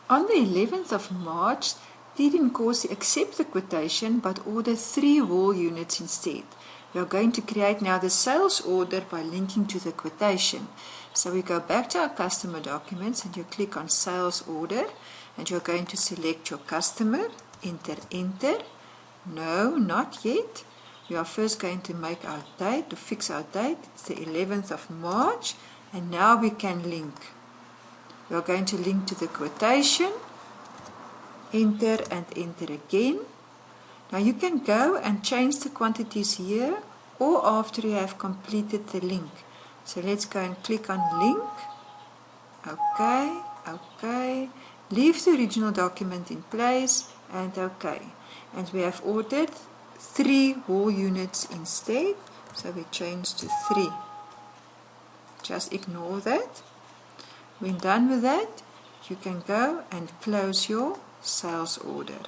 On the 11th of March, Didi Nkosi accept the quotation but order 3 wool units instead. We are going to create now the sales order by linking to the quotation. So we go back to our customer documents and you click on sales order and you're going to select your customer, enter. No, not yet. We are first going to make our date, to fix our date. It's the 11th of March and now we can link. We are going to link to the quotation, enter and enter again. Now you can go and change the quantities here or after you have completed the link. So let's go and click on link. Okay. Leave the original document in place and okay. And we have ordered 3 wool units instead. So we change to 3. Just ignore that. When done with that, you can go and close your sales order.